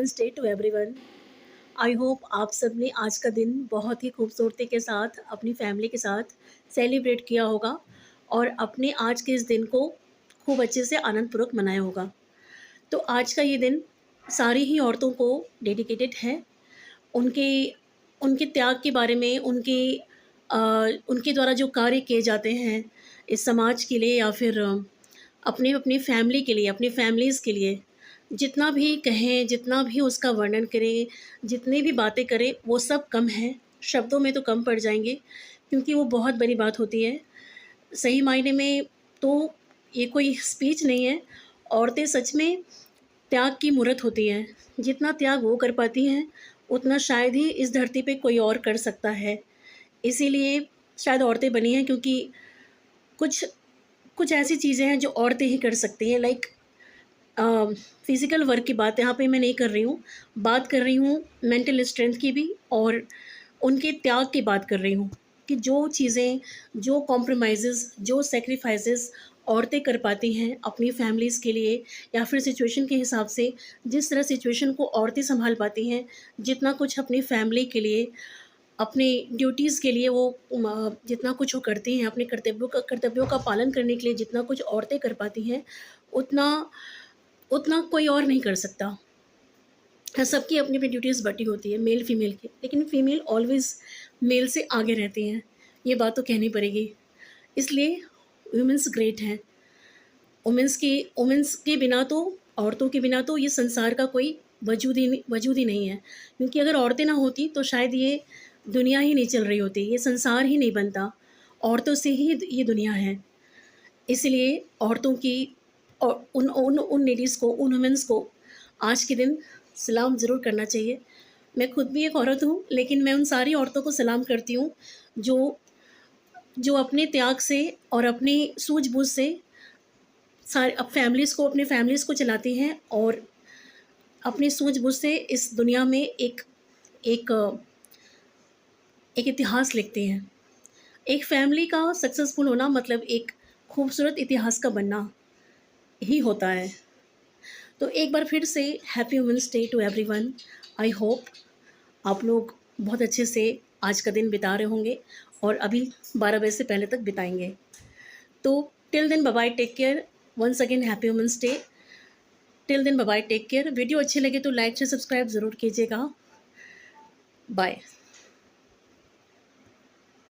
Women's day to everyone. I hope आप सब ने आज का दिन बहुत ही खूबसूरती के साथ अपनी फैमिली के साथ सेलिब्रेट किया होगा और अपने आज के इस दिन को खूब अच्छे से आनंदपूर्वक मनाया होगा। तो आज का ये दिन सारी ही औरतों को डेडिकेटेड है। उनके उनके त्याग के बारे में, अ, उनके द्वारा जो कार्य किए जाते हैं इस समाज के लिए या फिर अपने अपनी फैमिली के लिए, अपनी फैमिलीज़ के लिए, जितना भी कहें, जितना भी उसका वर्णन करें, जितनी भी बातें करें, वो सब कम है। शब्दों में तो कम पड़ जाएँगे क्योंकि वो बहुत बड़ी बात होती है। सही मायने में तो ये कोई स्पीच नहीं है। औरतें सच में त्याग की मूरत होती हैं। जितना त्याग वो कर पाती हैं, उतना शायद ही इस धरती पे कोई और कर सकता है। इसीलिए शायद औरतें बनी हैं क्योंकि कुछ कुछ ऐसी चीज़ें हैं जो औरतें ही कर सकती हैं। लाइक फ़िज़िकल वर्क की बात यहाँ पे मैं नहीं कर रही हूँ, बात कर रही हूँ मेंटल स्ट्रेंथ की भी और उनके त्याग की बात कर रही हूँ कि जो चीज़ें, जो कॉम्प्रोमाइज़ेज़, जो सैक्रिफ़ाइसेज़ औरतें कर पाती हैं अपनी फैमिलीज़ के लिए या फिर सिचुएशन के हिसाब से, जिस तरह सिचुएशन को औरतें सँभाल पाती हैं, जितना कुछ अपनी फैमिली के लिए, अपनी ड्यूटीज़ के लिए वो जितना कुछ वो करती हैं, अपने कर्तव्यों का पालन करने के लिए जितना कुछ औरतें कर पाती हैं, उतना उतना कोई और नहीं कर सकता। हाँ, सबकी अपनी-अपनी ड्यूटीज़ बँटी होती है, मेल फीमेल की, लेकिन फीमेल ऑलवेज़ मेल से आगे रहती हैं, ये बात तो कहनी पड़ेगी। इसलिए वुमेन्स ग्रेट हैं। वुमेन्स के बिना तो, औरतों के बिना तो ये संसार का कोई वजूद ही नहीं है। क्योंकि अगर औरतें ना होती तो शायद ये दुनिया ही नहीं चल रही होती, ये संसार ही नहीं बनता। औरतों से ही ये दुनिया है। इसलिए औरतों की और उन उन उन लेडीज़ को, उन वुमेन्स को आज के दिन सलाम ज़रूर करना चाहिए। मैं खुद भी एक औरत हूँ, लेकिन मैं उन सारी औरतों को सलाम करती हूँ, जो जो अपने त्याग से और अपनी सूझबूझ से अपनी फैमिलीज़ को चलाती हैं और अपनी सूझबूझ से इस दुनिया में एक एक इतिहास लिखती हैं। एक फैमिली का सक्सेसफुल होना मतलब एक खूबसूरत इतिहास का बनना ही होता है। तो एक बार फिर से happy women's day to everyone. I hope आप लोग बहुत अच्छे से आज का दिन बिता रहे होंगे और अभी 12 बजे से पहले तक बिताएंगे। तो till then bye bye, take care. Once again happy women's day. Till then bye bye, take care. Video अच्छे लगे तो लाइक से सब्सक्राइब ज़रूर कीजिएगा। बाय।